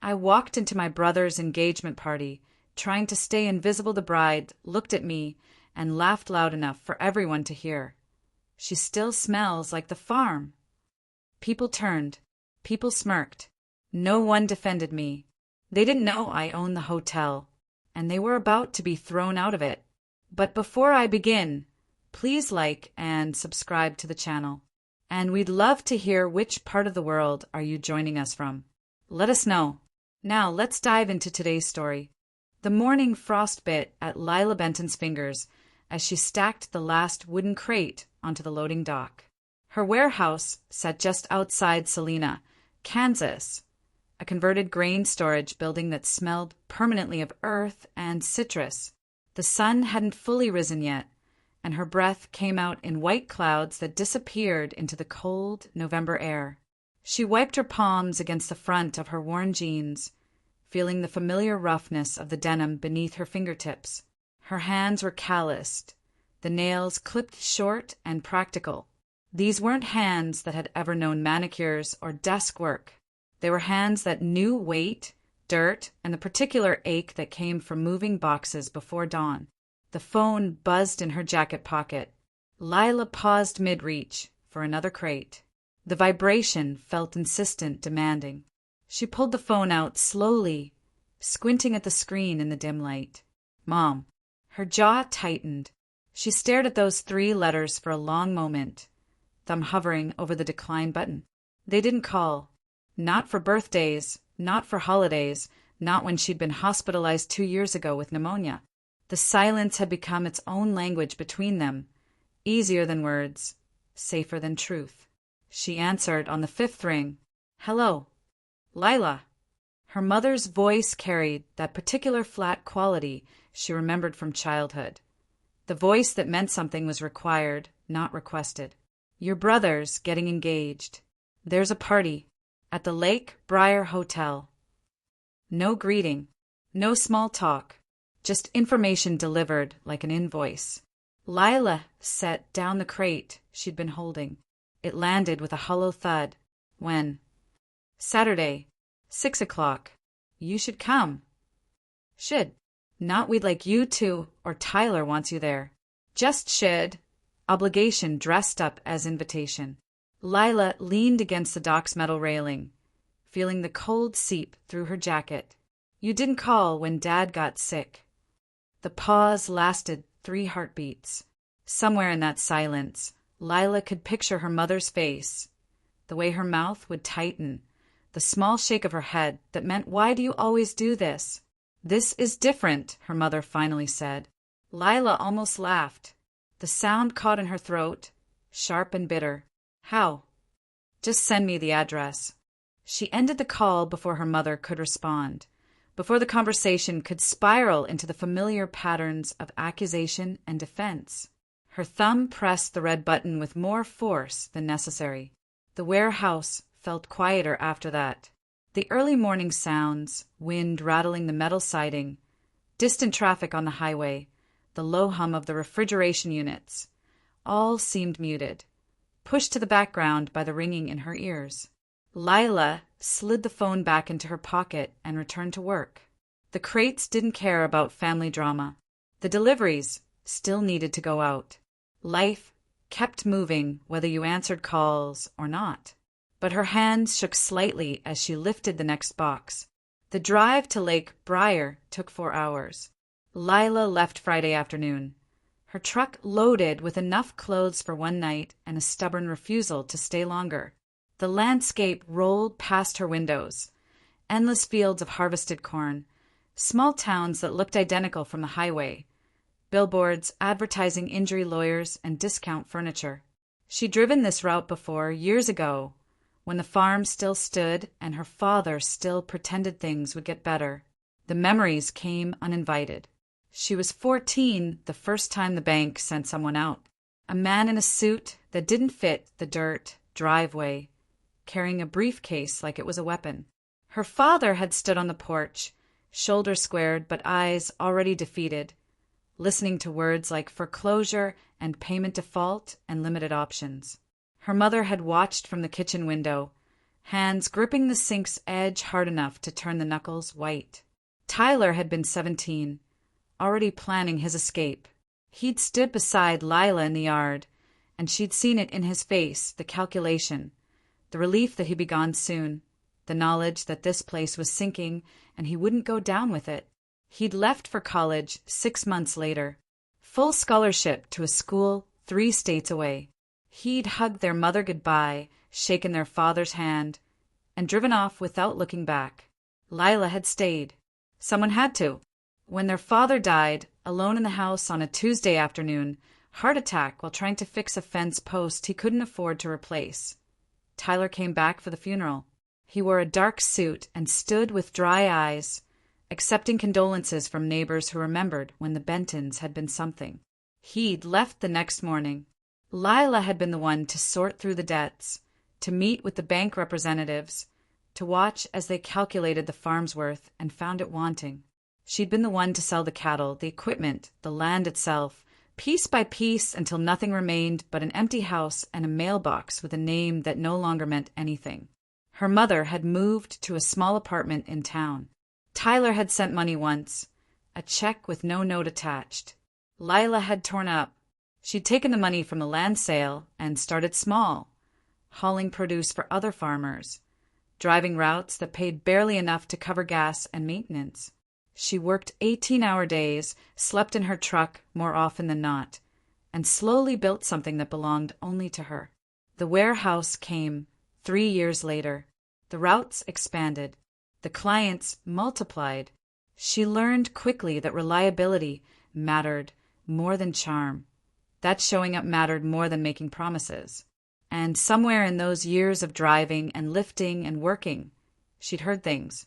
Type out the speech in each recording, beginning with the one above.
I walked into my brother's engagement party, trying to stay invisible. The bride looked at me and laughed loud enough for everyone to hear. She still smells like the farm. People turned. People smirked. No one defended me. They didn't know I owned the hotel, and they were about to be thrown out of it. But before I begin, please like and subscribe to the channel. And we'd love to hear which part of the world are you joining us from. Let us know. Now let's dive into today's story. The morning frost bit at Lila Benton's fingers as she stacked the last wooden crate onto the loading dock. Her warehouse sat just outside Salina, Kansas, a converted grain storage building that smelled permanently of earth and citrus. The sun hadn't fully risen yet, and her breath came out in white clouds that disappeared into the cold November air. She wiped her palms against the front of her worn jeans, feeling the familiar roughness of the denim beneath her fingertips. Her hands were calloused, the nails clipped short and practical. These weren't hands that had ever known manicures or desk work. They were hands that knew weight, dirt, and the particular ache that came from moving boxes before dawn. The phone buzzed in her jacket pocket. Lila paused mid-reach for another crate. The vibration felt insistent, demanding. She pulled the phone out slowly, squinting at the screen in the dim light. Mom. Her jaw tightened. She stared at those 3 letters for a long moment, thumb hovering over the decline button. They didn't call. Not for birthdays, not for holidays, not when she'd been hospitalized 2 years ago with pneumonia. The silence had become its own language between them, easier than words, safer than truth. She answered on the 5th ring. Hello. Lila. Her mother's voice carried that particular flat quality she remembered from childhood. The voice that meant something was required, not requested. Your brother's getting engaged. There's a party at the Lake Briar Hotel. No greeting, no small talk, just information delivered like an invoice. Lila set down the crate she'd been holding. It landed with a hollow thud. When? Saturday, 6 o'clock. You should come. Should. Not we'd like you to, or Tyler wants you there. Just should. Obligation dressed up as invitation. Lila leaned against the dock's metal railing, feeling the cold seep through her jacket. You didn't call when Dad got sick. The pause lasted 3 heartbeats. Somewhere in that silence, Lila could picture her mother's face, the way her mouth would tighten, the small shake of her head that meant, why do you always do this? This is different, her mother finally said. Lila almost laughed. The sound caught in her throat, sharp and bitter. How? Just send me the address. She ended the call before her mother could respond, before the conversation could spiral into the familiar patterns of accusation and defense. Her thumb pressed the red button with more force than necessary. The warehouse felt quieter after that. The early morning sounds, wind rattling the metal siding, distant traffic on the highway, the low hum of the refrigeration units, all seemed muted, pushed to the background by the ringing in her ears. Lila slid the phone back into her pocket and returned to work. The crates didn't care about family drama. The deliveries still needed to go out. Life kept moving whether you answered calls or not. But her hands shook slightly as she lifted the next box. The drive to Lake Briar took 4 hours. Lila left Friday afternoon, her truck loaded with enough clothes for one night and a stubborn refusal to stay longer. The landscape rolled past her windows, endless fields of harvested corn, small towns that looked identical from the highway, billboards advertising injury lawyers and discount furniture. She'd driven this route before, years ago, when the farm still stood and her father still pretended things would get better. The memories came uninvited. She was 14 the first time the bank sent someone out. A man in a suit that didn't fit the dirt driveway, carrying a briefcase like it was a weapon. Her father had stood on the porch, shoulders squared but eyes already defeated, listening to words like foreclosure and payment default and limited options. Her mother had watched from the kitchen window hands gripping the sink's edge hard enough to turn the knuckles white. Tyler had been 17, already planning his escape. He'd stood beside Lila in the yard, and she'd seen it in his face, the calculation, the relief that he'd be gone soon, the knowledge that this place was sinking and he wouldn't go down with it. He'd left for college 6 months later, full scholarship to a school 3 states away. He'd hugged their mother goodbye, shaken their father's hand, and driven off without looking back. Lila had stayed. Someone had to. When their father died, alone in the house on a Tuesday afternoon, heart attack while trying to fix a fence post he couldn't afford to replace, Tyler came back for the funeral. He wore a dark suit and stood with dry eyes, accepting condolences from neighbors who remembered when the Bentons had been something. He'd left the next morning. Lila had been the one to sort through the debts, to meet with the bank representatives, to watch as they calculated the farm's worth and found it wanting. She'd been the one to sell the cattle, the equipment, the land itself, piece by piece until nothing remained but an empty house and a mailbox with a name that no longer meant anything. Her mother had moved to a small apartment in town. Tyler had sent money once, a check with no note attached. Lila had torn up. She'd taken the money from the land sale and started small, hauling produce for other farmers, driving routes that paid barely enough to cover gas and maintenance. She worked 18-hour days, slept in her truck more often than not, and slowly built something that belonged only to her. The warehouse came 3 years later. The routes expanded. The clients multiplied. She learned quickly that reliability mattered more than charm, that showing up mattered more than making promises. And somewhere in those years of driving and lifting and working, she'd heard things.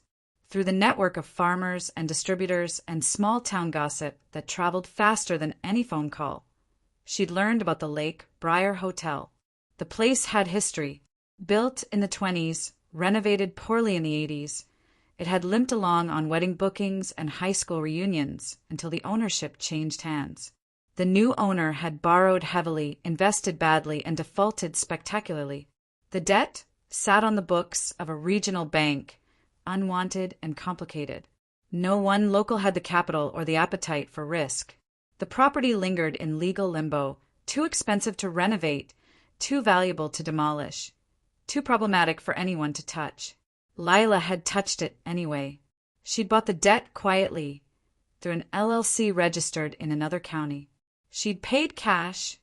Through the network of farmers and distributors and small-town gossip that traveled faster than any phone call, she'd learned about the Lake Briar Hotel. The place had history. Built in the 1920s, renovated poorly in the 1980s, it had limped along on wedding bookings and high school reunions until the ownership changed hands. The new owner had borrowed heavily, invested badly, and defaulted spectacularly. The debt sat on the books of a regional bank, unwanted and complicated. No one local had the capital or the appetite for risk. The property lingered in legal limbo, too expensive to renovate, too valuable to demolish, too problematic for anyone to touch. Lila had touched it anyway. She'd bought the debt quietly, through an LLC registered in another county. She'd paid cash,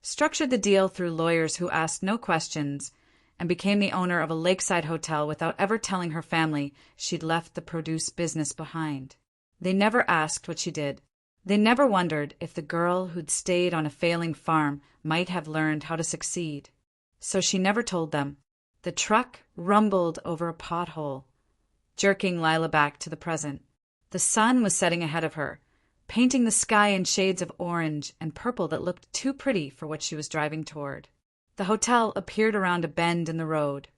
structured the deal through lawyers who asked no questions, and became the owner of a lakeside hotel without ever telling her family she'd left the produce business behind. They never asked what she did. They never wondered if the girl who'd stayed on a failing farm might have learned how to succeed. So she never told them. The truck rumbled over a pothole, jerking Lila back to the present. The sun was setting ahead of her, painting the sky in shades of orange and purple that looked too pretty for what she was driving toward. The hotel appeared around a bend in the road.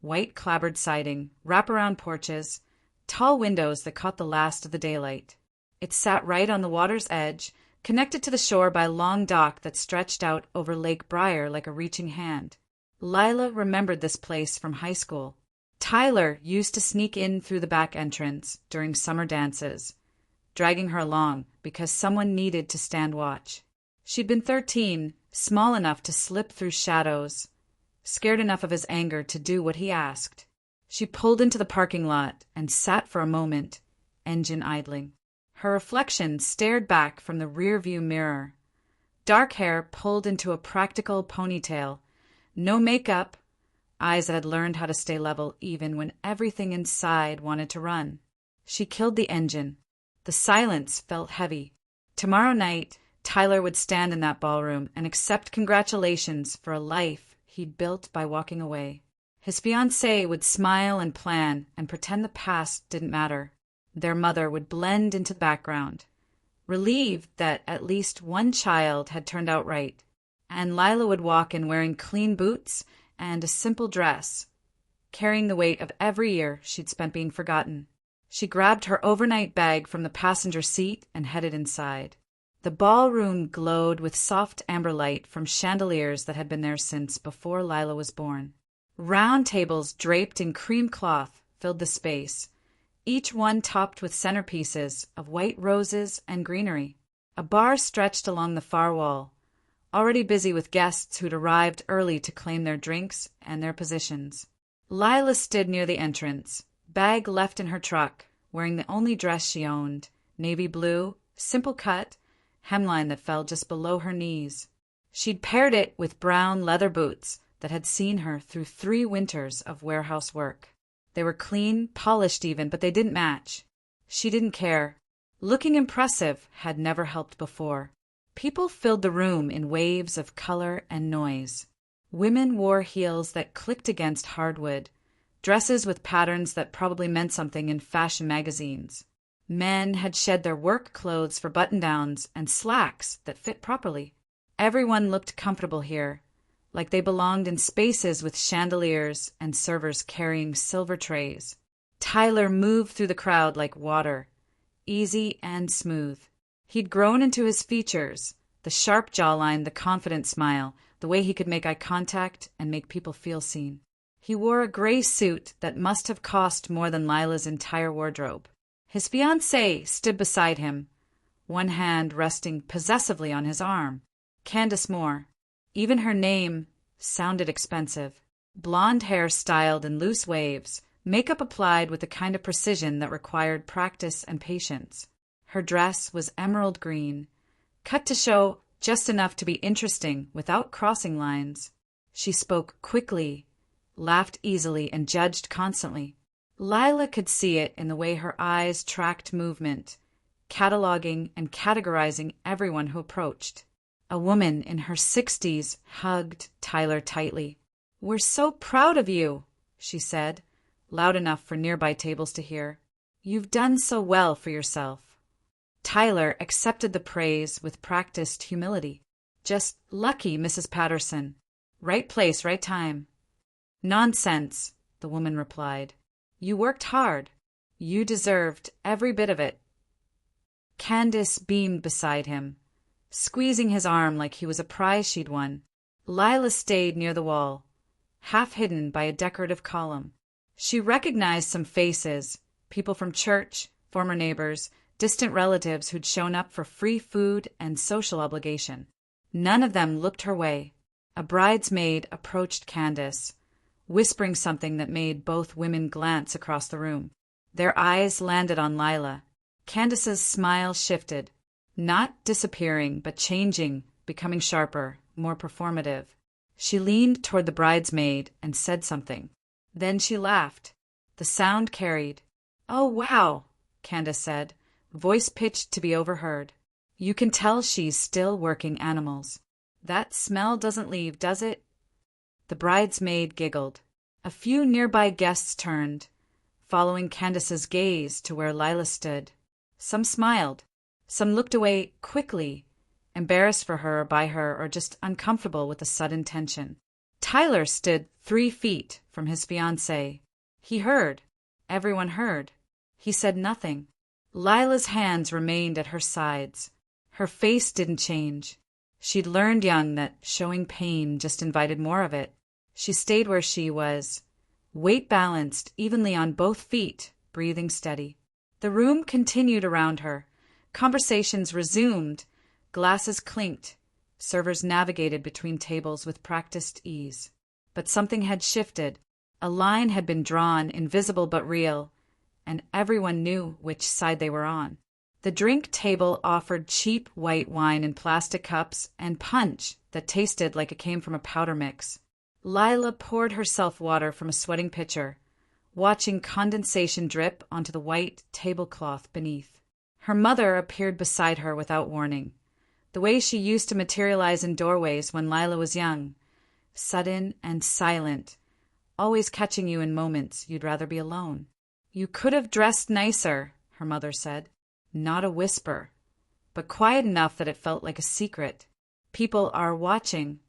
White clapboard siding, wraparound porches, tall windows that caught the last of the daylight. It sat right on the water's edge, connected to the shore by a long dock that stretched out over Lake Briar like a reaching hand. Lila remembered this place from high school. Tyler used to sneak in through the back entrance during summer dances, dragging her along because someone needed to stand watch. She'd been 13, small enough to slip through shadows, scared enough of his anger to do what he asked. She pulled into the parking lot and sat for a moment, engine idling. Her reflection stared back from the rearview mirror. Dark hair pulled into a practical ponytail, no makeup, eyes that had learned how to stay level even when everything inside wanted to run. She killed the engine. The silence felt heavy. Tomorrow night, Tyler would stand in that ballroom and accept congratulations for a life he'd built by walking away. His fiancée would smile and plan and pretend the past didn't matter. Their mother would blend into the background, relieved that at least one child had turned out right. And Lila would walk in wearing clean boots and a simple dress, carrying the weight of every year she'd spent being forgotten. She grabbed her overnight bag from the passenger seat and headed inside. The ballroom glowed with soft amber light from chandeliers that had been there since before Lila was born. Round tables draped in cream cloth filled the space, each one topped with centerpieces of white roses and greenery. A bar stretched along the far wall, already busy with guests who'd arrived early to claim their drinks and their positions. Lila stood near the entrance, bag left in her truck, wearing the only dress she owned, navy blue, simple cut, hemline that fell just below her knees. She'd paired it with brown leather boots that had seen her through 3 winters of warehouse work. They were clean, polished even, but they didn't match. She didn't care. Looking impressive had never helped before. People filled the room in waves of color and noise. Women wore heels that clicked against hardwood, dresses with patterns that probably meant something in fashion magazines. Men had shed their work clothes for button-downs and slacks that fit properly. Everyone looked comfortable here, like they belonged in spaces with chandeliers and servers carrying silver trays. Tyler moved through the crowd like water, easy and smooth. He'd grown into his features, the sharp jawline, the confident smile, the way he could make eye contact and make people feel seen. He wore a gray suit that must have cost more than Lila's entire wardrobe. His fiancée stood beside him, one hand resting possessively on his arm. Candace Moore. Even her name sounded expensive. Blonde hair styled in loose waves, makeup applied with the kind of precision that required practice and patience. Her dress was emerald green, cut to show just enough to be interesting without crossing lines. She spoke quickly, laughed easily, and judged constantly. Lila could see it in the way her eyes tracked movement, cataloging and categorizing everyone who approached. A woman in her 60s hugged Tyler tightly. "We're so proud of you," she said, loud enough for nearby tables to hear. "You've done so well for yourself." Tyler accepted the praise with practiced humility. "Just lucky, Mrs. Patterson. Right place, right time." "Nonsense," the woman replied. "You worked hard. You deserved every bit of it." Candace beamed beside him, squeezing his arm like he was a prize she'd won. Lila stayed near the wall, half hidden by a decorative column. She recognized some faces, people from church, former neighbors, distant relatives who'd shown up for free food and social obligation. None of them looked her way. A bridesmaid approached Candace, whispering something that made both women glance across the room. Their eyes landed on Lila. Candace's smile shifted, not disappearing, but changing, becoming sharper, more performative. She leaned toward the bridesmaid and said something. Then she laughed. The sound carried. "Oh, wow," Candace said, voice pitched to be overheard. "You can tell she's still working animals. That smell doesn't leave, does it?" The bridesmaid giggled. A few nearby guests turned, following Candace's gaze to where Lila stood. Some smiled. Some looked away quickly, embarrassed for her or by her, or just uncomfortable with the sudden tension. Tyler stood 3 feet from his fiancée. He heard. Everyone heard. He said nothing. Lila's hands remained at her sides. Her face didn't change. She'd learned young that showing pain just invited more of it. She stayed where she was, weight balanced evenly on both feet, breathing steady. The room continued around her. Conversations resumed. Glasses clinked. Servers navigated between tables with practiced ease. But something had shifted. A line had been drawn, invisible but real, and everyone knew which side they were on. The drink table offered cheap white wine in plastic cups and punch that tasted like it came from a powder mix. Lila poured herself water from a sweating pitcher, watching condensation drip onto the white tablecloth beneath. Her mother appeared beside her without warning, the way she used to materialize in doorways when Lila was young, sudden and silent, always catching you in moments you'd rather be alone. "You could have dressed nicer," her mother said. Not a whisper, but quiet enough that it felt like a secret. "People are watching."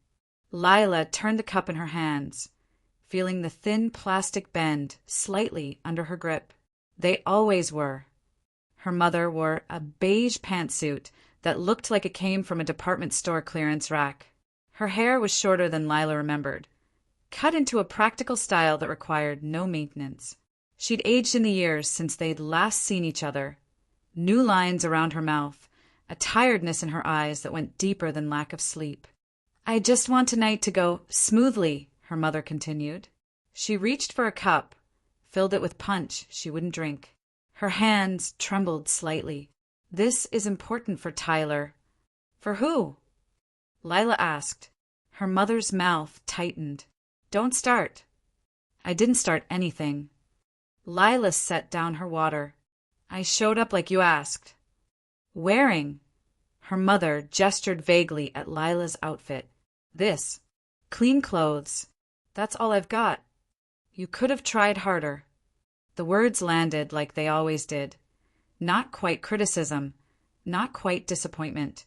Lila turned the cup in her hands, feeling the thin plastic bend slightly under her grip. They always were. Her mother wore a beige pantsuit that looked like it came from a department store clearance rack. Her hair was shorter than Lila remembered, cut into a practical style that required no maintenance. She'd aged in the years since they'd last seen each other. New lines around her mouth, a tiredness in her eyes that went deeper than lack of sleep. "I just want tonight to go smoothly," her mother continued. She reached for a cup, filled it with punch she wouldn't drink. Her hands trembled slightly. "This is important for Tyler." "For who?" Lila asked. Her mother's mouth tightened. "Don't start." "I didn't start anything." Lila set down her water. "I showed up like you asked." "Wearing?" Her mother gestured vaguely at Lila's outfit. "This. Clean clothes. That's all I've got." "You could have tried harder." The words landed like they always did. Not quite criticism, not quite disappointment,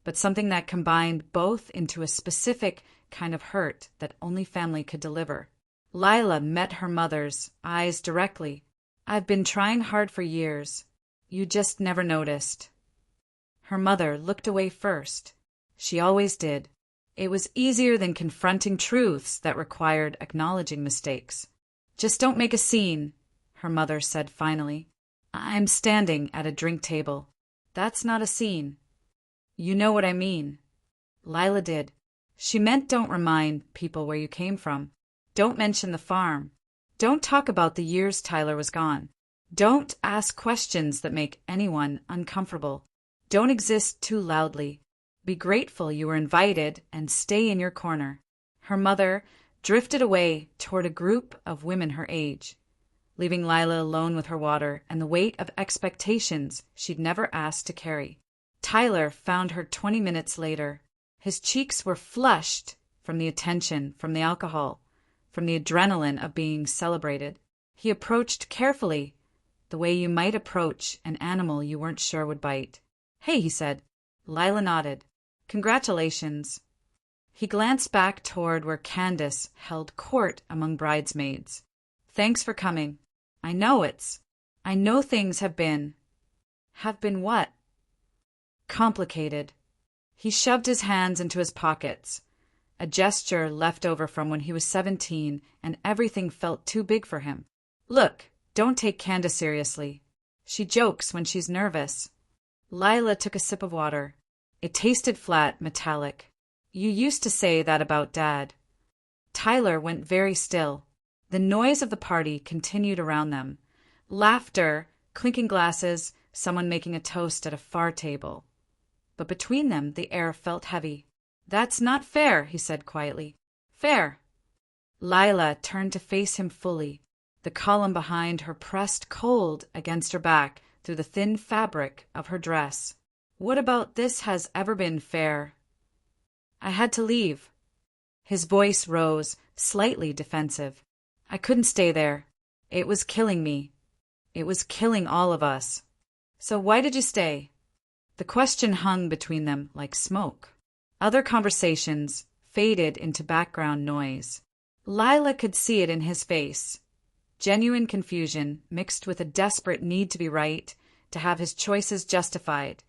but something that combined both into a specific kind of hurt that only family could deliver. Lila met her mother's eyes directly. "I've been trying hard for years. You just never noticed." Her mother looked away first. She always did. It was easier than confronting truths that required acknowledging mistakes. "Just don't make a scene," her mother said finally. "I'm standing at a drink table. That's not a scene." "You know what I mean." Lila did. She meant don't remind people where you came from. Don't mention the farm. Don't talk about the years Tyler was gone. Don't ask questions that make anyone uncomfortable. Don't exist too loudly. Be grateful you were invited and stay in your corner. Her mother drifted away toward a group of women her age, leaving Lila alone with her water and the weight of expectations she'd never asked to carry. Tyler found her 20 minutes later. His cheeks were flushed from the attention, from the alcohol, from the adrenaline of being celebrated. He approached carefully, the way you might approach an animal you weren't sure would bite. "Hey," he said. Lila nodded. "Congratulations." He glanced back toward where Candace held court among bridesmaids. "Thanks for coming. I know things have been." "Have been what?" "Complicated." He shoved his hands into his pockets, a gesture left over from when he was 17 and everything felt too big for him. "Look, don't take Candace seriously. She jokes when she's nervous." Lila took a sip of water. It tasted flat, metallic. "You used to say that about Dad." Tyler went very still. The noise of the party continued around them. Laughter, clinking glasses, someone making a toast at a far table. But between them the air felt heavy. "That's not fair," he said quietly. "Fair." Lila turned to face him fully, the column behind her pressed cold against her back through the thin fabric of her dress. "What about this has ever been fair?" "I had to leave." His voice rose, slightly defensive. "I couldn't stay there. It was killing me. It was killing all of us." "So why did you stay?" The question hung between them like smoke. Other conversations faded into background noise. Lila could see it in his face. Genuine confusion mixed with a desperate need to be right, to have his choices justified,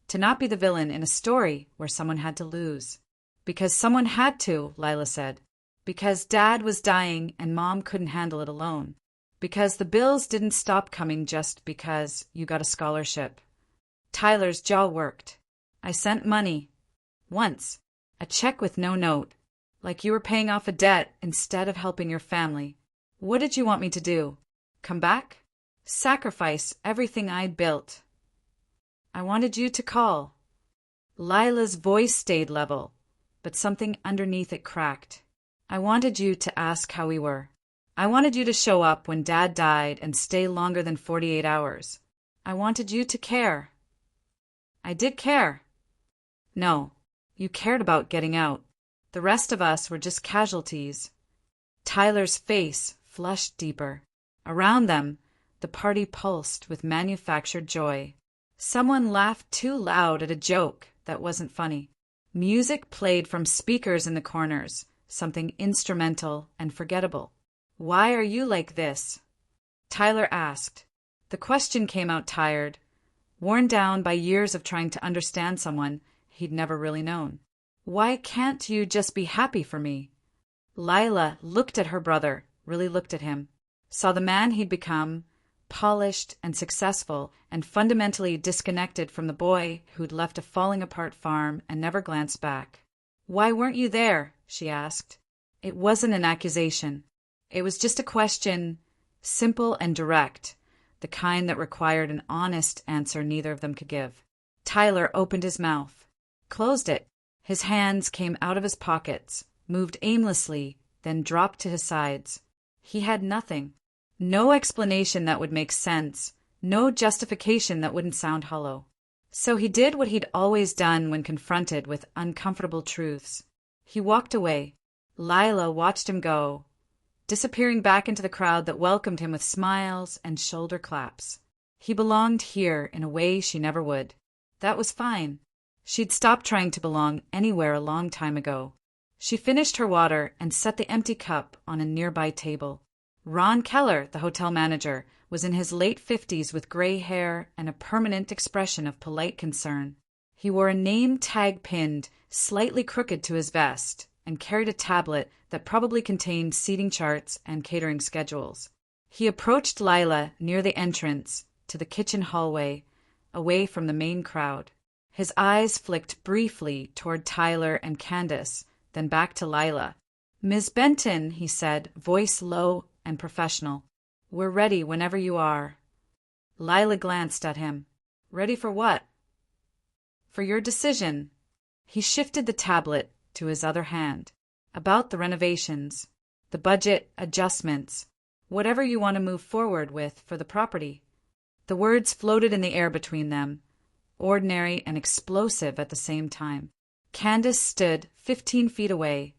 to not be the villain in a story where someone had to lose. Because someone had to, Lila said. Because Dad was dying and Mom couldn't handle it alone. Because the bills didn't stop coming just because you got a scholarship. Tyler's jaw worked. "I sent money. Once. A check with no note. Like you were paying off a debt instead of helping your family. What did you want me to do? Come back? Sacrifice everything I'd built?" "I wanted you to call." Lila's voice stayed level, but something underneath it cracked. "I wanted you to ask how we were. I wanted you to show up when Dad died and stay longer than 48 hours. I wanted you to care." "I did care." "No, you cared about getting out. The rest of us were just casualties." Tyler's face flushed deeper. Around them, the party pulsed with manufactured joy. Someone laughed too loud at a joke that wasn't funny. Music played from speakers in the corners, something instrumental and forgettable. "Why are you like this?" Tyler asked. The question came out tired, worn down by years of trying to understand someone he'd never really known. "Why can't you just be happy for me?" Lila looked at her brother, really looked at him, saw the man he'd become, polished and successful and fundamentally disconnected from the boy who'd left a falling-apart farm and never glanced back. "Why weren't you there?" she asked. It wasn't an accusation. It was just a question, simple and direct, the kind that required an honest answer neither of them could give. Tyler opened his mouth, closed it. His hands came out of his pockets, moved aimlessly, then dropped to his sides. He had nothing. No explanation that would make sense, no justification that wouldn't sound hollow. So he did what he'd always done when confronted with uncomfortable truths. He walked away. Lila watched him go, disappearing back into the crowd that welcomed him with smiles and shoulder claps. He belonged here in a way she never would. That was fine. She'd stopped trying to belong anywhere a long time ago. She finished her water and set the empty cup on a nearby table. Ron Keller, the hotel manager, was in his late 50s with gray hair and a permanent expression of polite concern. He wore a name tag pinned slightly crooked to his vest and carried a tablet that probably contained seating charts and catering schedules. He approached Lila near the entrance to the kitchen hallway, away from the main crowd. His eyes flicked briefly toward Tyler and Candace, then back to Lila. "Ms. Benton," he said, voice low and professional. "We're ready whenever you are." Lila glanced at him. "Ready for what?" "For your decision." He shifted the tablet to his other hand. "About the renovations, the budget adjustments, whatever you want to move forward with for the property." The words floated in the air between them, ordinary and explosive at the same time. Candace stood 15 feet away,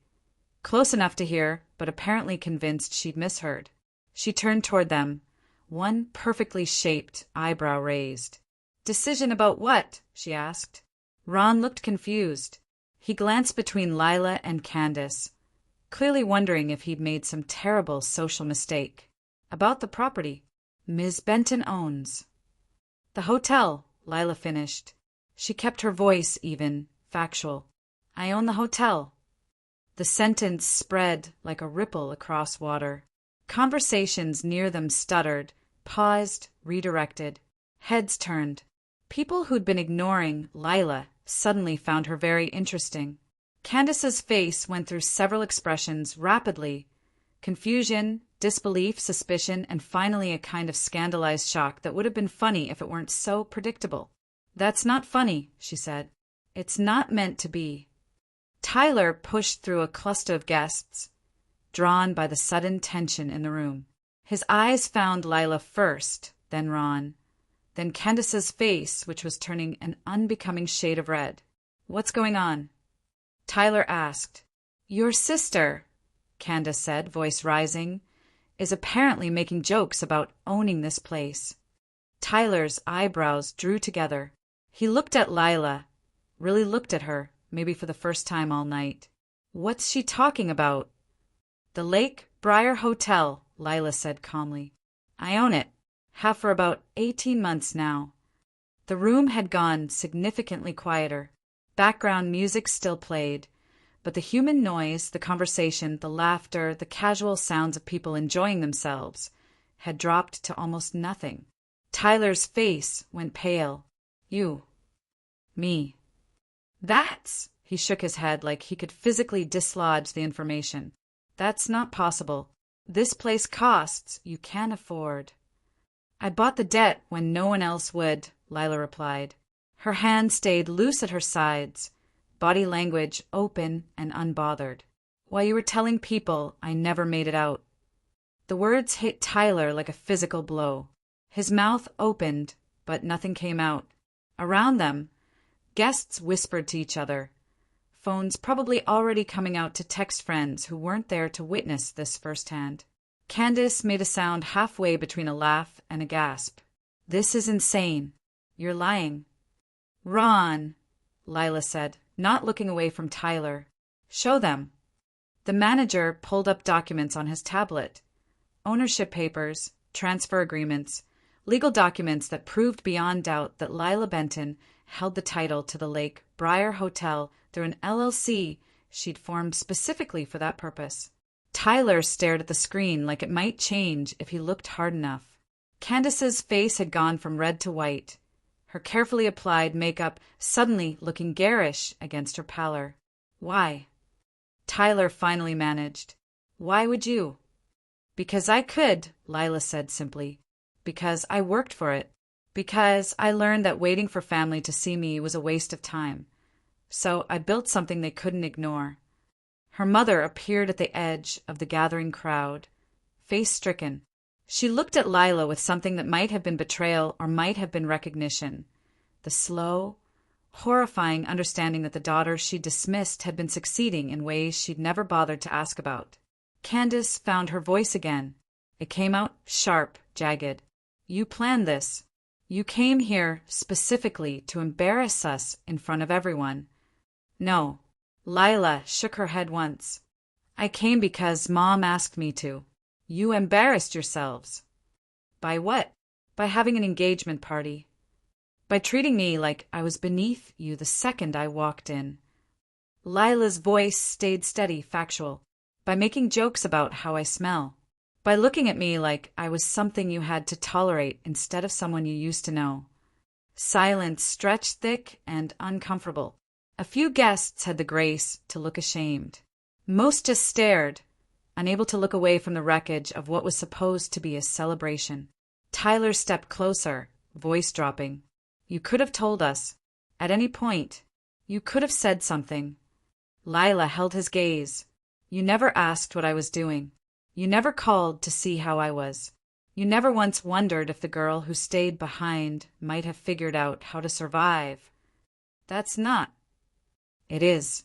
close enough to hear, but apparently convinced she'd misheard. She turned toward them, one perfectly shaped eyebrow raised. "Decision about what?" she asked. Ron looked confused. He glanced between Lila and Candace, clearly wondering if he'd made some terrible social mistake. "About the property Ms. Benton owns." "The hotel," Lila finished. She kept her voice even, factual. "I own the hotel." The sentence spread like a ripple across water. Conversations near them stuttered, paused, redirected. Heads turned. People who'd been ignoring Lila suddenly found her very interesting. Candace's face went through several expressions rapidly: confusion, disbelief, suspicion, and finally a kind of scandalized shock that would have been funny if it weren't so predictable. "That's not funny," she said. "It's not meant to be." Tyler pushed through a cluster of guests, drawn by the sudden tension in the room. His eyes found Lila first, then Ron, then Candace's face, which was turning an unbecoming shade of red. "What's going on?" Tyler asked. "Your sister," Candace said, voice rising, "is apparently making jokes about owning this place." Tyler's eyebrows drew together. He looked at Lila, really looked at her, maybe for the first time all night. "What's she talking about?" "The Lake Briar Hotel," Lila said calmly. "I own it. Have for about 18 months now." The room had gone significantly quieter. Background music still played, but the human noise, the conversation, the laughter, the casual sounds of people enjoying themselves had dropped to almost nothing. Tyler's face went pale. "You. Me. That's—" he shook his head like he could physically dislodge the information. "That's not possible. This place costs. You can't afford." "I bought the debt when no one else would," Lila replied. Her hand stayed loose at her sides, body language open and unbothered. "While you were telling people I never made it out." The words hit Tyler like a physical blow. His mouth opened, but nothing came out. Around them, guests whispered to each other, phones probably already coming out to text friends who weren't there to witness this firsthand. Candace made a sound halfway between a laugh and a gasp. "This is insane. You're lying." "Ron," Lila said, not looking away from Tyler. "Show them." The manager pulled up documents on his tablet. Ownership papers, transfer agreements, legal documents that proved beyond doubt that Lila Benton held the title to the Lake Briar Hotel through an LLC she'd formed specifically for that purpose. Tyler stared at the screen like it might change if he looked hard enough. Candace's face had gone from red to white, her carefully applied makeup suddenly looking garish against her pallor. Why? Tyler finally managed. Why would you? Because I could, Lila said simply. Because I worked for it. Because I learned that waiting for family to see me was a waste of time. So I built something they couldn't ignore. Her mother appeared at the edge of the gathering crowd, face-stricken. She looked at Lila with something that might have been betrayal or might have been recognition. The slow, horrifying understanding that the daughter she dismissed had been succeeding in ways she'd never bothered to ask about. Candace found her voice again. It came out sharp, jagged. You planned this. You came here specifically to embarrass us in front of everyone. No. Lila shook her head once. I came because Mom asked me to. You embarrassed yourselves. By what? By having an engagement party. By treating me like I was beneath you the second I walked in. Lila's voice stayed steady, factual. By making jokes about how I smell. By looking at me like I was something you had to tolerate instead of someone you used to know. Silence stretched thick and uncomfortable. A few guests had the grace to look ashamed. Most just stared, unable to look away from the wreckage of what was supposed to be a celebration. Tyler stepped closer, voice dropping. You could have told us. At any point. You could have said something. Lila held his gaze. You never asked what I was doing. You never called to see how I was. You never once wondered if the girl who stayed behind might have figured out how to survive. That's not. It is.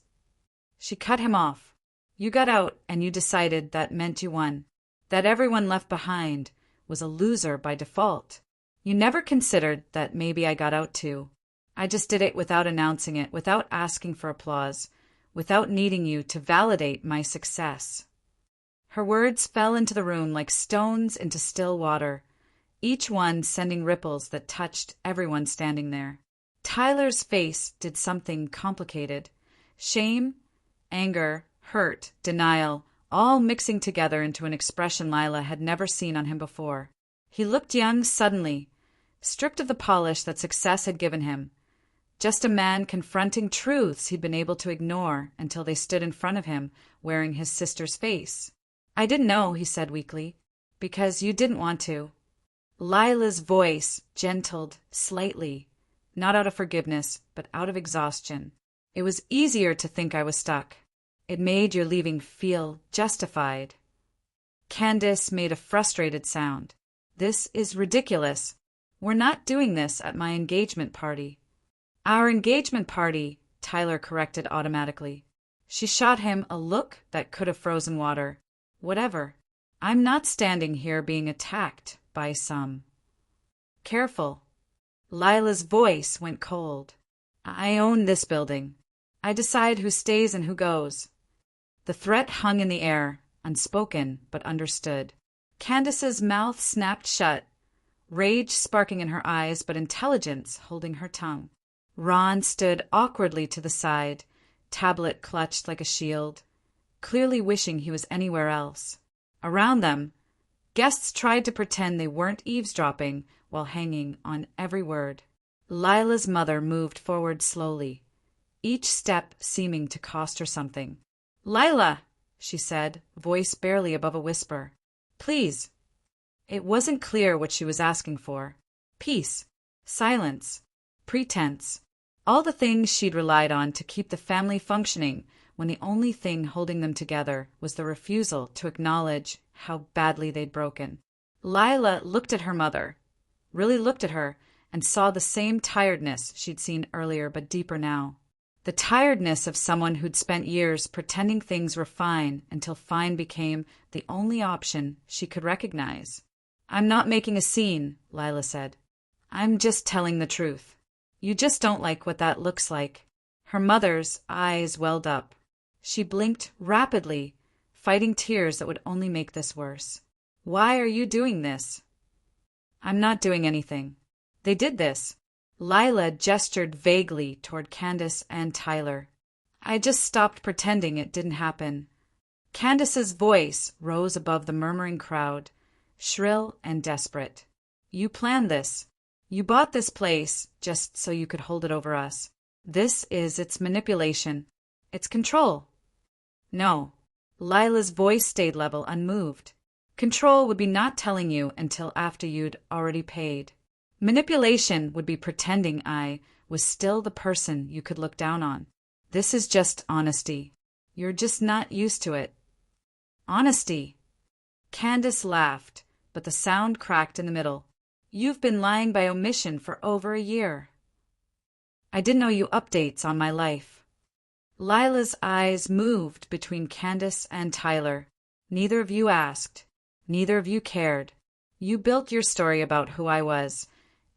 She cut him off. You got out and you decided that meant you won. That everyone left behind was a loser by default. You never considered that maybe I got out too. I just did it without announcing it, without asking for applause, without needing you to validate my success. Her words fell into the room like stones into still water, each one sending ripples that touched everyone standing there. Tyler's face did something complicated. Shame, anger, hurt, denial, all mixing together into an expression Lila had never seen on him before. He looked young suddenly, stripped of the polish that success had given him. Just a man confronting truths he'd been able to ignore until they stood in front of him, wearing his sister's face. I didn't know, he said weakly, because you didn't want to. Lila's voice gentled slightly, not out of forgiveness, but out of exhaustion. It was easier to think I was stuck. It made your leaving feel justified. Candace made a frustrated sound. This is ridiculous. We're not doing this at my engagement party. Our engagement party, Tyler corrected automatically. She shot him a look that could have frozen water. Whatever. I'm not standing here being attacked by some. Careful. Lila's voice went cold. I own this building. I decide who stays and who goes. The threat hung in the air, unspoken but understood. Candace's mouth snapped shut, rage sparking in her eyes but intelligence holding her tongue. Ron stood awkwardly to the side, tablet clutched like a shield, clearly wishing he was anywhere else. Around them, guests tried to pretend they weren't eavesdropping while hanging on every word. Lila's mother moved forward slowly, each step seeming to cost her something. Lila, she said, voice barely above a whisper. Please. It wasn't clear what she was asking for. Peace, silence, pretense, all the things she'd relied on to keep the family functioning when the only thing holding them together was the refusal to acknowledge how badly they'd broken. Lila looked at her mother, really looked at her, and saw the same tiredness she'd seen earlier but deeper now. The tiredness of someone who'd spent years pretending things were fine until fine became the only option she could recognize. I'm not making a scene, Lila said. I'm just telling the truth. You just don't like what that looks like. Her mother's eyes welled up. She blinked rapidly, fighting tears that would only make this worse. Why are you doing this? I'm not doing anything. They did this. Lila gestured vaguely toward Candace and Tyler. I just stopped pretending it didn't happen. Candace's voice rose above the murmuring crowd, shrill and desperate. You planned this. You bought this place just so you could hold it over us. This is its manipulation. Its control. No. Lila's voice stayed level, unmoved. Control would be not telling you until after you'd already paid. Manipulation would be pretending I was still the person you could look down on. This is just honesty. You're just not used to it. Honesty. Candace laughed, but the sound cracked in the middle. You've been lying by omission for over a year. I didn't know you updates on my life. Lila's eyes moved between Candace and Tyler. Neither of you asked. Neither of you cared. You built your story about who I was,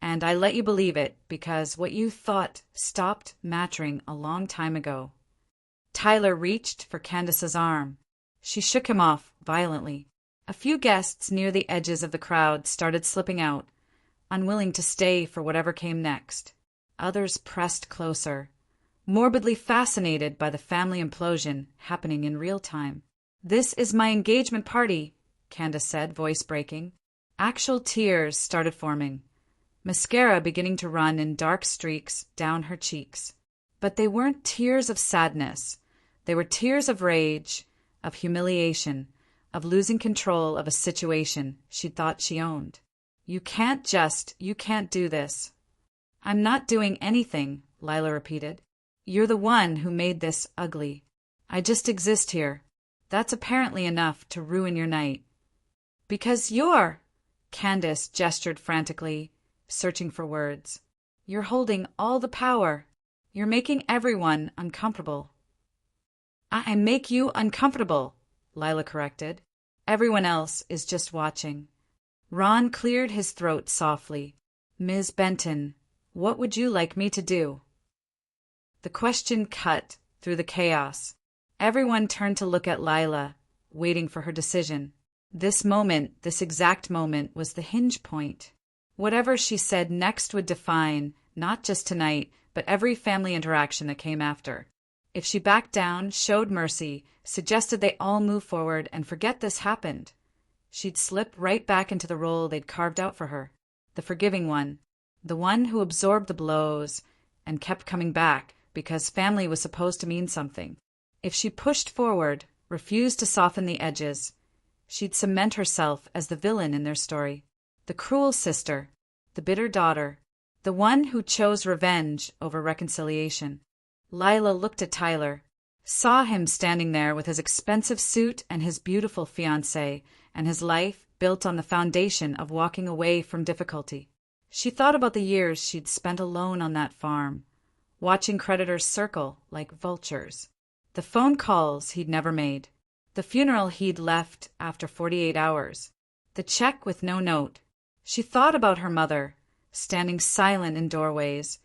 and I let you believe it because what you thought stopped mattering a long time ago. Tyler reached for Candace's arm. She shook him off violently. A few guests near the edges of the crowd started slipping out, unwilling to stay for whatever came next. Others pressed closer, morbidly fascinated by the family implosion happening in real time. This is my engagement party, Candace said, voice breaking. Actual tears started forming, mascara beginning to run in dark streaks down her cheeks. But they weren't tears of sadness. They were tears of rage, of humiliation, of losing control of a situation she thought she owned. You can't do this. I'm not doing anything, Lila repeated. You're the one who made this ugly. I just exist here. That's apparently enough to ruin your night. Because you're... Candace gestured frantically, searching for words. You're holding all the power. You're making everyone uncomfortable. I make you uncomfortable, Lila corrected. Everyone else is just watching. Ron cleared his throat softly. Ms. Benton, what would you like me to do? The question cut through the chaos. Everyone turned to look at Lila, waiting for her decision. This moment, this exact moment, was the hinge point. Whatever she said next would define, not just tonight, but every family interaction that came after. If she backed down, showed mercy, suggested they all move forward and forget this happened, she'd slip right back into the role they'd carved out for her. The forgiving one. The one who absorbed the blows and kept coming back because family was supposed to mean something. If she pushed forward, refused to soften the edges, she'd cement herself as the villain in their story. The cruel sister, the bitter daughter, the one who chose revenge over reconciliation. Lila looked at Tyler, saw him standing there with his expensive suit and his beautiful fiancée, and his life built on the foundation of walking away from difficulty. She thought about the years she'd spent alone on that farm, watching creditors circle like vultures. The phone calls he'd never made. The funeral he'd left after 48 hours. The check with no note. She thought about her mother, standing silent in doorways,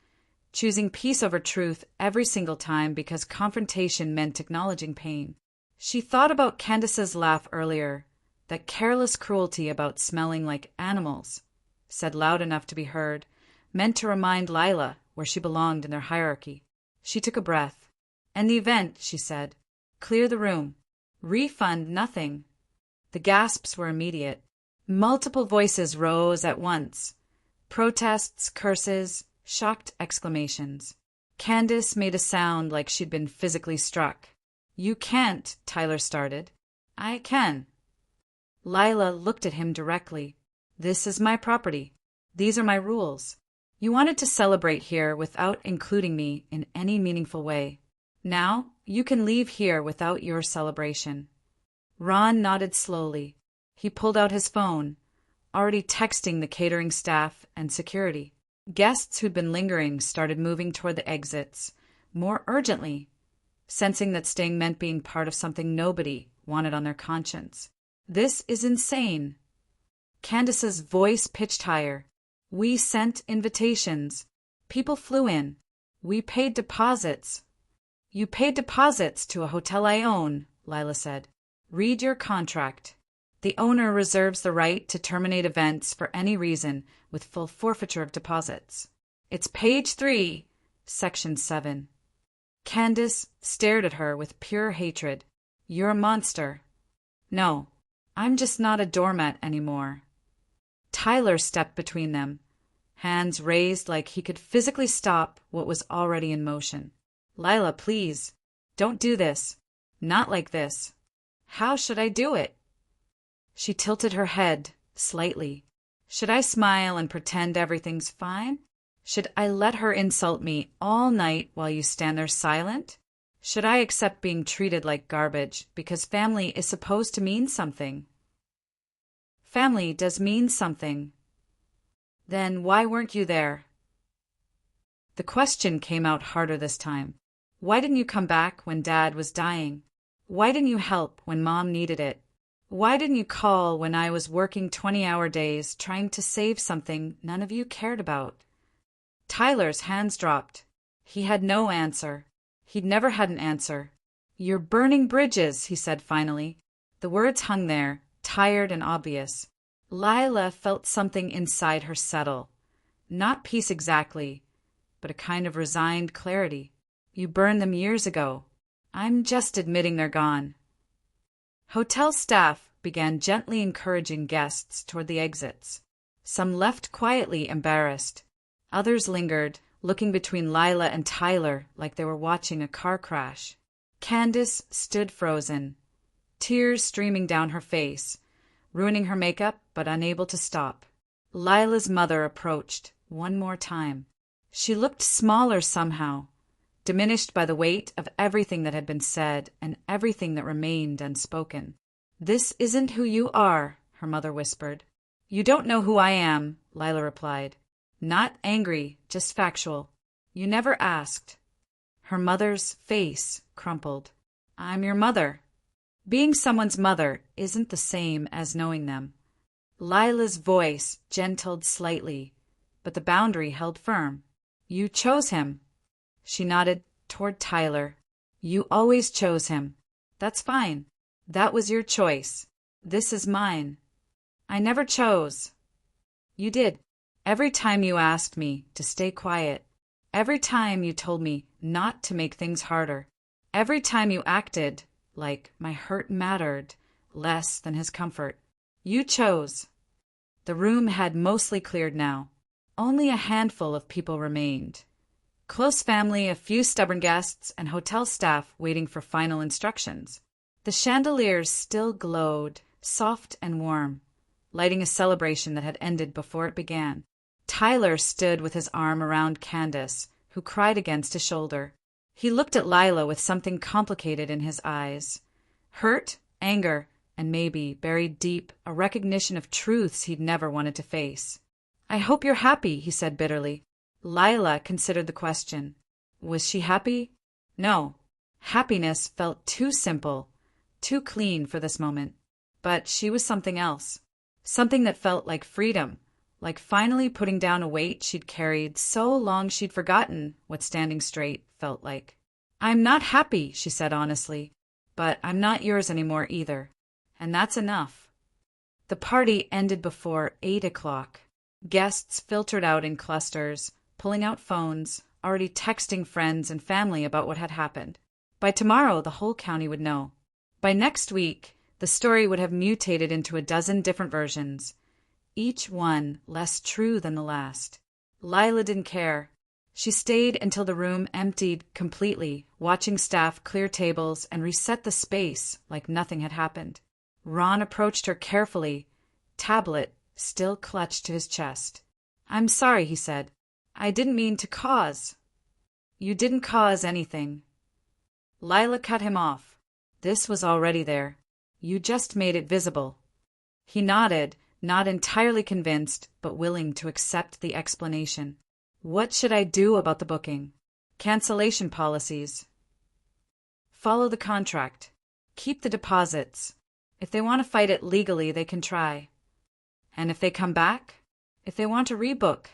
choosing peace over truth every single time because confrontation meant acknowledging pain. She thought about Candace's laugh earlier, that careless cruelty about smelling like animals, said loud enough to be heard, meant to remind Lila where she belonged in their hierarchy. She took a breath. "End the event," she said. "Clear the room. Refund nothing." The gasps were immediate. Multiple voices rose at once. Protests, curses, shocked exclamations. Candace made a sound like she'd been physically struck. "You can't," Tyler started. "I can." Lila looked at him directly. "This is my property. These are my rules. You wanted to celebrate here without including me in any meaningful way. Now you can leave here without your celebration." Ron nodded slowly. He pulled out his phone, already texting the catering staff and security. Guests who'd been lingering started moving toward the exits, more urgently, sensing that staying meant being part of something nobody wanted on their conscience. "This is insane." Candace's voice pitched higher. "We sent invitations. People flew in. We paid deposits." "You paid deposits to a hotel I own," Lila said. "Read your contract. The owner reserves the right to terminate events for any reason with full forfeiture of deposits. It's page 3, section 7. Candace stared at her with pure hatred. "You're a monster." No, I'm just not a doormat anymore. Tyler stepped between them, hands raised like he could physically stop what was already in motion. Lila, please, don't do this. Not like this. How should I do it? She tilted her head slightly. Should I smile and pretend everything's fine? Should I let her insult me all night while you stand there silent? Should I accept being treated like garbage because family is supposed to mean something? Family does mean something. Then why weren't you there? The question came out harder this time. Why didn't you come back when Dad was dying? Why didn't you help when Mom needed it? Why didn't you call when I was working 20-hour days trying to save something none of you cared about? Tyler's hands dropped. He had no answer. He'd never had an answer. You're burning bridges, he said finally. The words hung there, tired and obvious. Lila felt something inside her settle. Not peace exactly, but a kind of resigned clarity. You burned them years ago. I'm just admitting they're gone. Hotel staff began gently encouraging guests toward the exits. Some left quietly embarrassed. Others lingered, looking between Lila and Tyler like they were watching a car crash. Candace stood frozen, tears streaming down her face, ruining her makeup but unable to stop. Lila's mother approached one more time. She looked smaller somehow, diminished by the weight of everything that had been said and everything that remained unspoken. This isn't who you are, her mother whispered. You don't know who I am, Lila replied. Not angry, just factual. You never asked. Her mother's face crumpled. I'm your mother. Being someone's mother isn't the same as knowing them. Lila's voice gentled slightly, but the boundary held firm. You chose him. She nodded toward Tyler. You always chose him. That's fine. That was your choice. This is mine. I never chose. You did. Every time you asked me to stay quiet. Every time you told me not to make things harder. Every time you acted like my hurt mattered less than his comfort. You chose. The room had mostly cleared now. Only a handful of people remained. Close family, a few stubborn guests, and hotel staff waiting for final instructions. The chandeliers still glowed, soft and warm, lighting a celebration that had ended before it began. Tyler stood with his arm around Candace, who cried against his shoulder. He looked at Lila with something complicated in his eyes. Hurt, anger, and maybe, buried deep, a recognition of truths he'd never wanted to face. I hope you're happy, he said bitterly. Lila considered the question. Was she happy? No. Happiness felt too simple, too clean for this moment. But she was something else. Something that felt like freedom, like finally putting down a weight she'd carried so long she'd forgotten what standing straight felt like. I'm not happy, she said honestly, but I'm not yours anymore either. And that's enough. The party ended before 8 o'clock. Guests filtered out in clusters, pulling out phones, already texting friends and family about what had happened. By tomorrow, the whole county would know. By next week, the story would have mutated into a dozen different versions, each one less true than the last. Lila didn't care. She stayed until the room emptied completely, watching staff clear tables and reset the space like nothing had happened. Ron approached her carefully, tablet still clutched to his chest. I'm sorry, he said. I didn't mean to cause. You didn't cause anything. Lila cut him off. This was already there. You just made it visible. He nodded, not entirely convinced, but willing to accept the explanation. What should I do about the booking? Cancellation policies. Follow the contract. Keep the deposits. If they want to fight it legally, they can try. And if they come back? If they want to rebook?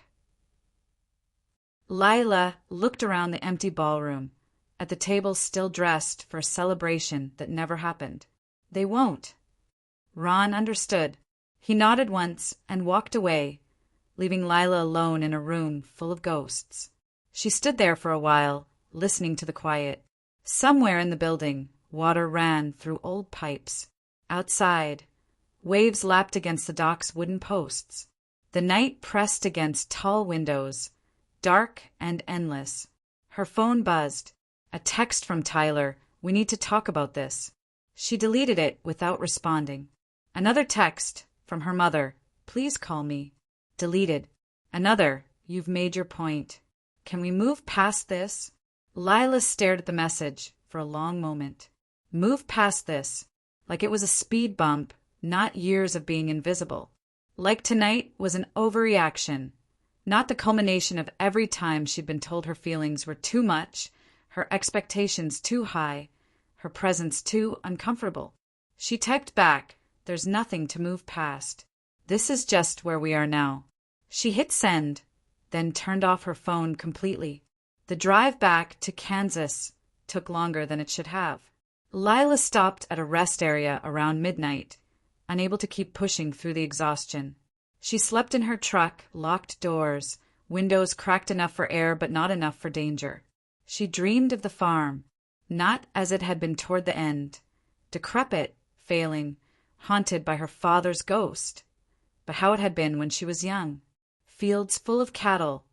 Lila looked around the empty ballroom, at the tables still dressed for a celebration that never happened. They won't. Ron understood. He nodded once and walked away, leaving Lila alone in a room full of ghosts. She stood there for a while, listening to the quiet. Somewhere in the building, water ran through old pipes. Outside, waves lapped against the dock's wooden posts. The night pressed against tall windows, dark and endless. Her phone buzzed. A text from Tyler. "We need to talk about this." She deleted it without responding. Another text from her mother. "Please call me." Deleted. Another. "You've made your point. Can we move past this?" Lila stared at the message for a long moment. Move past this. Like it was a speed bump, not years of being invisible. Like tonight was an overreaction, not the culmination of every time she'd been told her feelings were too much, her expectations too high, her presence too uncomfortable. She typed back, "There's nothing to move past. This is just where we are now." She hit send, then turned off her phone completely. The drive back to Kansas took longer than it should have. Lila stopped at a rest area around midnight, unable to keep pushing through the exhaustion. She slept in her truck, locked doors, windows cracked enough for air but not enough for danger. She dreamed of the farm, not as it had been toward the end, decrepit, failing, haunted by her father's ghost, but how it had been when she was young. Fields full of cattle,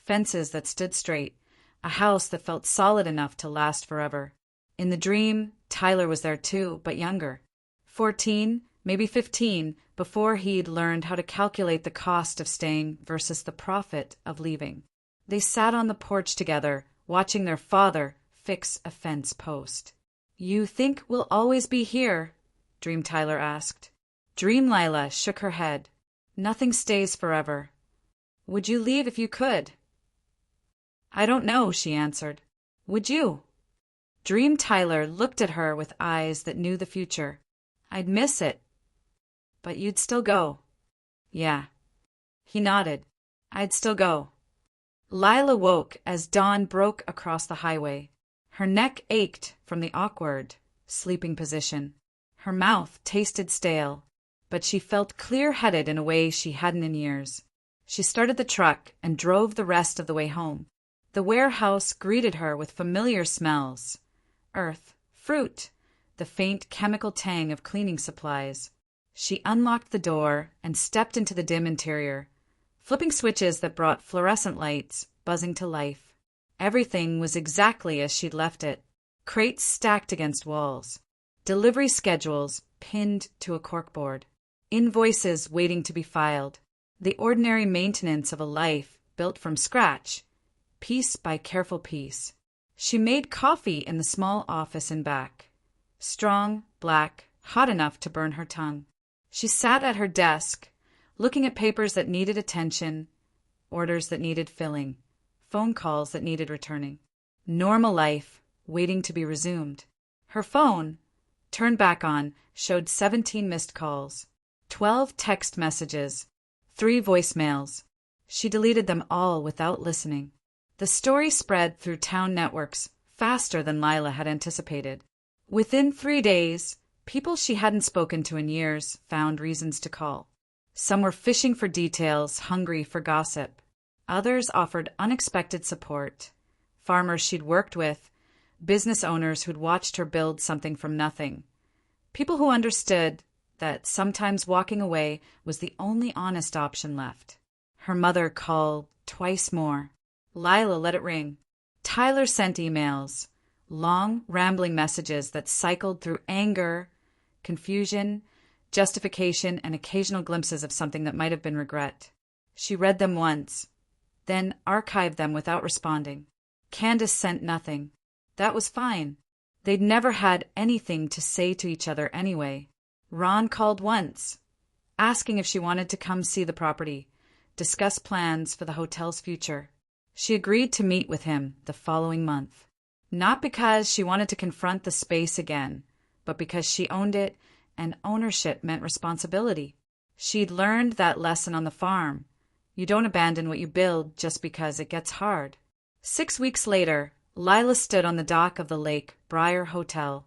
fences that stood straight, a house that felt solid enough to last forever. In the dream, Tyler was there too, but younger. 14, maybe 15, before he'd learned how to calculate the cost of staying versus the profit of leaving. They sat on the porch together, watching their father fix a fence post. "You think we'll always be here?" Dream Tyler asked. Dream Lila shook her head. "Nothing stays forever." "Would you leave if you could?" "I don't know," she answered. "Would you?" Dream Tyler looked at her with eyes that knew the future. "I'd miss it." "But you'd still go." "Yeah." He nodded. "I'd still go." Lila woke as dawn broke across the highway. Her neck ached from the awkward sleeping position. Her mouth tasted stale, but she felt clear-headed in a way she hadn't in years. She started the truck and drove the rest of the way home. The warehouse greeted her with familiar smells. Earth, fruit, the faint chemical tang of cleaning supplies. She unlocked the door and stepped into the dim interior, flipping switches that brought fluorescent lights buzzing to life. Everything was exactly as she'd left it. Crates stacked against walls. Delivery schedules pinned to a corkboard. Invoices waiting to be filed. The ordinary maintenance of a life built from scratch, piece by careful piece. She made coffee in the small office in back. Strong, black, hot enough to burn her tongue. She sat at her desk, looking at papers that needed attention, orders that needed filling, phone calls that needed returning. Normal life, waiting to be resumed. Her phone, turned back on, showed 17 missed calls, 12 text messages, 3 voicemails. She deleted them all without listening. The story spread through town networks faster than Lila had anticipated. Within 3 days, people she hadn't spoken to in years found reasons to call. Some were fishing for details, hungry for gossip. Others offered unexpected support. Farmers she'd worked with, business owners who'd watched her build something from nothing. People who understood that sometimes walking away was the only honest option left. Her mother called twice more. Lila let it ring. Tyler sent emails, long, rambling messages that cycled through anger, confusion, justification, and occasional glimpses of something that might have been regret. She read them once, then archived them without responding. Candace sent nothing. That was fine. They'd never had anything to say to each other anyway. Ron called once, asking if she wanted to come see the property, discuss plans for the hotel's future. She agreed to meet with him the following month. Not because she wanted to confront the space again, but because she owned it, and ownership meant responsibility. She'd learned that lesson on the farm. You don't abandon what you build just because it gets hard. 6 weeks later, Lila stood on the dock of the Lake Briar Hotel,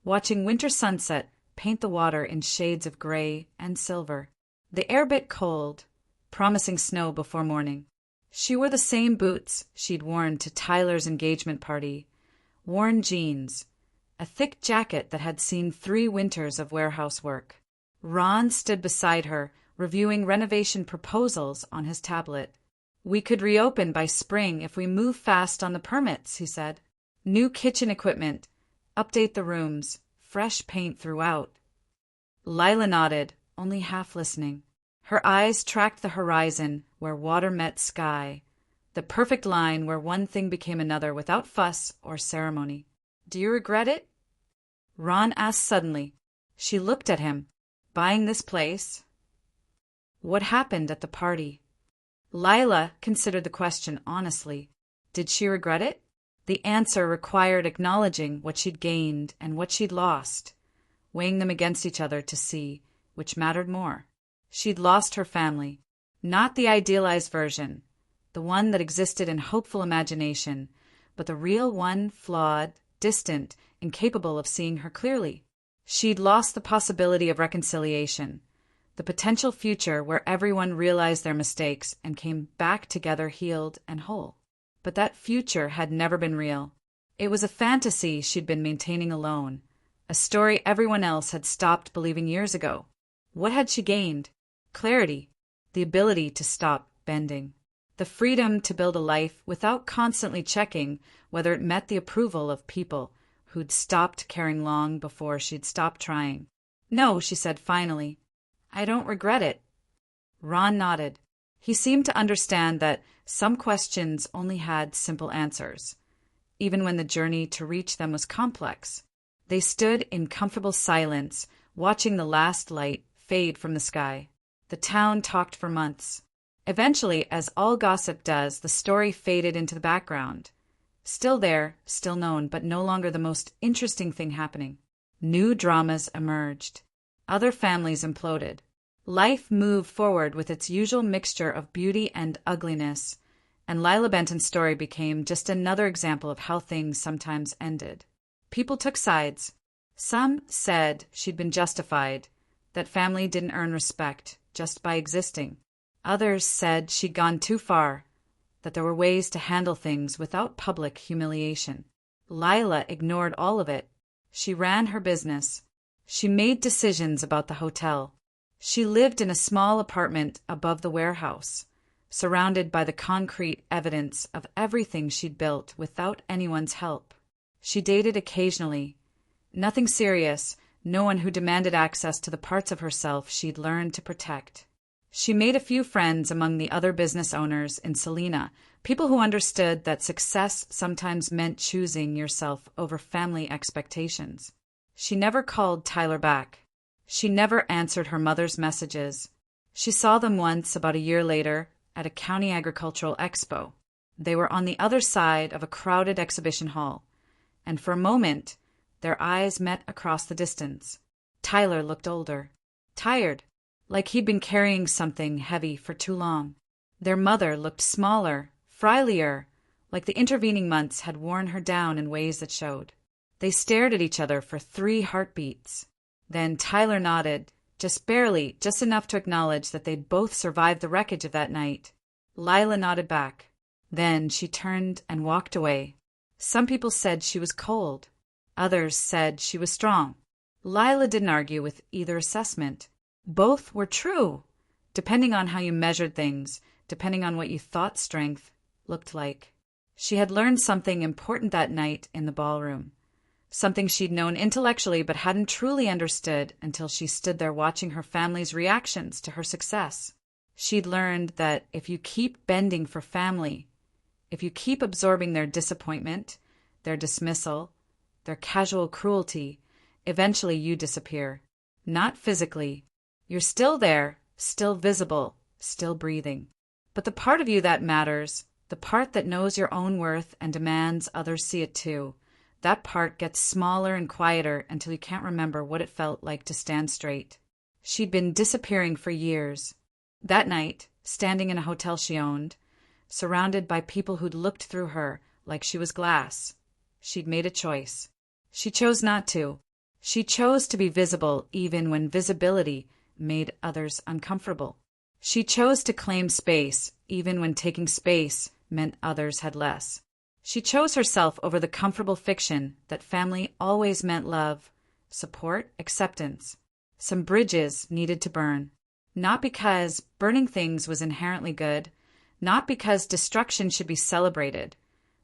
watching winter sunset paint the water in shades of gray and silver. The air bit cold, promising snow before morning. She wore the same boots she'd worn to Tyler's engagement party, worn jeans, a thick jacket that had seen 3 winters of warehouse work. Ron stood beside her, reviewing renovation proposals on his tablet. "We could reopen by spring if we move fast on the permits," he said. "New kitchen equipment, update the rooms, fresh paint throughout." Lila nodded, only half listening. Her eyes tracked the horizon where water met sky, the perfect line where one thing became another without fuss or ceremony. "Do you regret it?" Ron asked suddenly. She looked at him. "Buying this place?" "What happened at the party?" Lila considered the question honestly. Did she regret it? The answer required acknowledging what she'd gained and what she'd lost, weighing them against each other to see which mattered more. She'd lost her family, not the idealized version, the one that existed in hopeful imagination, but the real one, flawed, distant, incapable of seeing her clearly. She'd lost the possibility of reconciliation, the potential future where everyone realized their mistakes and came back together healed and whole. But that future had never been real. It was a fantasy she'd been maintaining alone, a story everyone else had stopped believing years ago. What had she gained? Clarity, the ability to stop bending, the freedom to build a life without constantly checking whether it met the approval of people who'd stopped caring long before she'd stopped trying. "No," she said finally. "I don't regret it." Ron nodded. He seemed to understand that some questions only had simple answers, even when the journey to reach them was complex. They stood in comfortable silence, watching the last light fade from the sky. The town talked for months. Eventually, as all gossip does, the story faded into the background. Still there, still known, but no longer the most interesting thing happening. New dramas emerged. Other families imploded. Life moved forward with its usual mixture of beauty and ugliness, and Lila Benton's story became just another example of how things sometimes ended. People took sides. Some said she'd been justified, that family didn't earn respect just by existing. Others said she'd gone too far, that there were ways to handle things without public humiliation. Lila ignored all of it. She ran her business. She made decisions about the hotel. She lived in a small apartment above the warehouse, surrounded by the concrete evidence of everything she'd built without anyone's help. She dated occasionally. Nothing serious, no one who demanded access to the parts of herself she'd learned to protect. She made a few friends among the other business owners in Salina, people who understood that success sometimes meant choosing yourself over family expectations. She never called Tyler back. She never answered her mother's messages. She saw them once about a year later at a county agricultural expo. They were on the other side of a crowded exhibition hall, and for a moment their eyes met across the distance. Tyler looked older, tired, like he'd been carrying something heavy for too long. Their mother looked smaller, frilier, like the intervening months had worn her down in ways that showed. They stared at each other for 3 heartbeats. Then Tyler nodded, just barely, just enough to acknowledge that they'd both survived the wreckage of that night. Lila nodded back. Then she turned and walked away. Some people said she was cold. Others said she was strong. Lila didn't argue with either assessment. Both were true, depending on how you measured things, depending on what you thought strength looked like. She had learned something important that night in the ballroom. Something she'd known intellectually but hadn't truly understood until she stood there watching her family's reactions to her success. She'd learned that if you keep bending for family, if you keep absorbing their disappointment, their dismissal, their casual cruelty, eventually you disappear. Not physically. You're still there, still visible, still breathing. But the part of you that matters, the part that knows your own worth and demands others see it too, that part gets smaller and quieter until you can't remember what it felt like to stand straight. She'd been disappearing for years. That night, standing in a hotel she owned, surrounded by people who'd looked through her like she was glass, she'd made a choice. She chose not to. She chose to be visible even when visibility made others uncomfortable. She chose to claim space even when taking space meant others had less. She chose herself over the comfortable fiction that family always meant love, support, acceptance. Some bridges needed to burn. Not because burning things was inherently good, not because destruction should be celebrated,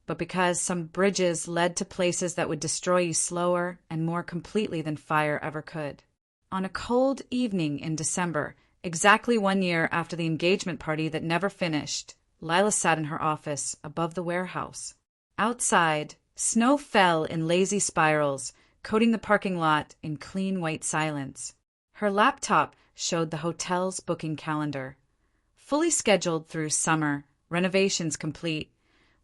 but because some bridges led to places that would destroy you slower and more completely than fire ever could. On a cold evening in December, exactly 1 year after the engagement party that never finished, Lila sat in her office above the warehouse. Outside, snow fell in lazy spirals, coating the parking lot in clean white silence. Her laptop showed the hotel's booking calendar. Fully scheduled through summer, renovations complete,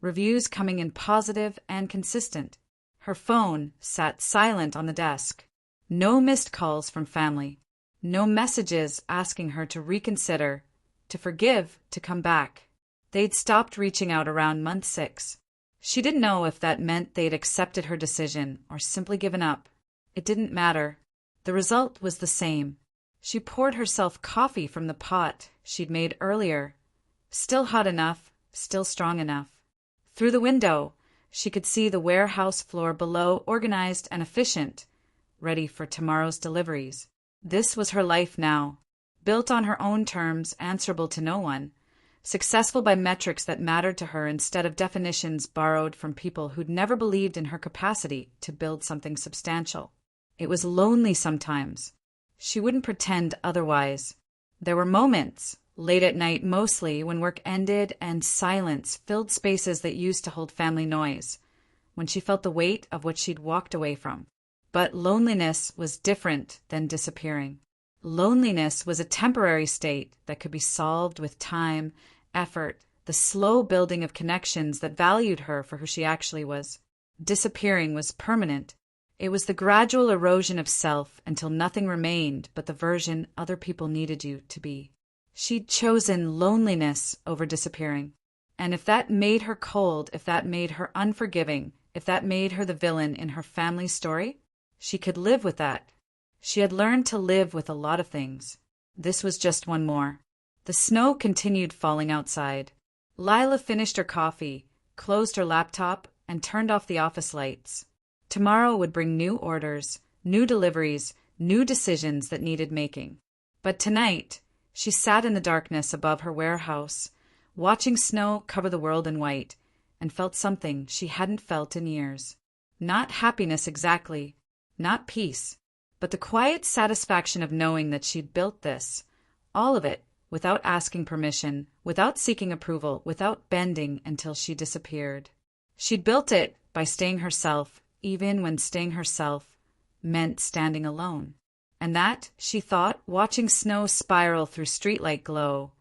reviews coming in positive and consistent. Her phone sat silent on the desk. No missed calls from family. No messages asking her to reconsider, to forgive, to come back. They'd stopped reaching out around month 6. She didn't know if that meant they'd accepted her decision or simply given up. It didn't matter. The result was the same. She poured herself coffee from the pot she'd made earlier. Still hot enough, still strong enough. Through the window, she could see the warehouse floor below, organized and efficient, ready for tomorrow's deliveries. This was her life now, built on her own terms, answerable to no one, successful by metrics that mattered to her instead of definitions borrowed from people who'd never believed in her capacity to build something substantial. It was lonely sometimes. She wouldn't pretend otherwise. There were moments, late at night mostly, when work ended and silence filled spaces that used to hold family noise, when she felt the weight of what she'd walked away from. But loneliness was different than disappearing. Loneliness was a temporary state that could be solved with time, effort, the slow building of connections that valued her for who she actually was. Disappearing was permanent. It was the gradual erosion of self until nothing remained but the version other people needed you to be. She'd chosen loneliness over disappearing. And if that made her cold, if that made her unforgiving, if that made her the villain in her family story, she could live with that. She had learned to live with a lot of things. This was just one more. The snow continued falling outside. Lila finished her coffee, closed her laptop, and turned off the office lights. Tomorrow would bring new orders, new deliveries, new decisions that needed making. But tonight, she sat in the darkness above her warehouse, watching snow cover the world in white, and felt something she hadn't felt in years. Not happiness exactly, not peace, but the quiet satisfaction of knowing that she'd built this, all of it, without asking permission, without seeking approval, without bending until she disappeared. She'd built it by staying herself, even when staying herself meant standing alone. And that, she thought, watching snow spiral through streetlight glow,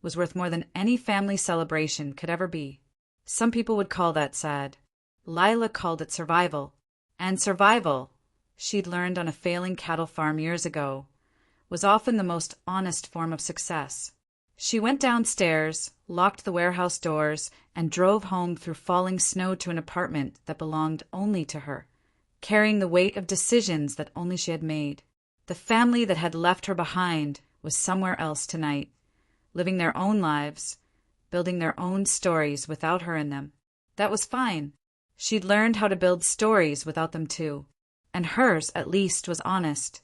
was worth more than any family celebration could ever be. Some people would call that sad. Lila called it survival. And survival, she'd learned on a failing cattle farm years ago, was often the most honest form of success. She went downstairs, locked the warehouse doors, and drove home through falling snow to an apartment that belonged only to her, carrying the weight of decisions that only she had made. The family that had left her behind was somewhere else tonight, living their own lives, building their own stories without her in them. That was fine. She'd learned how to build stories without them too, and hers, at least, was honest.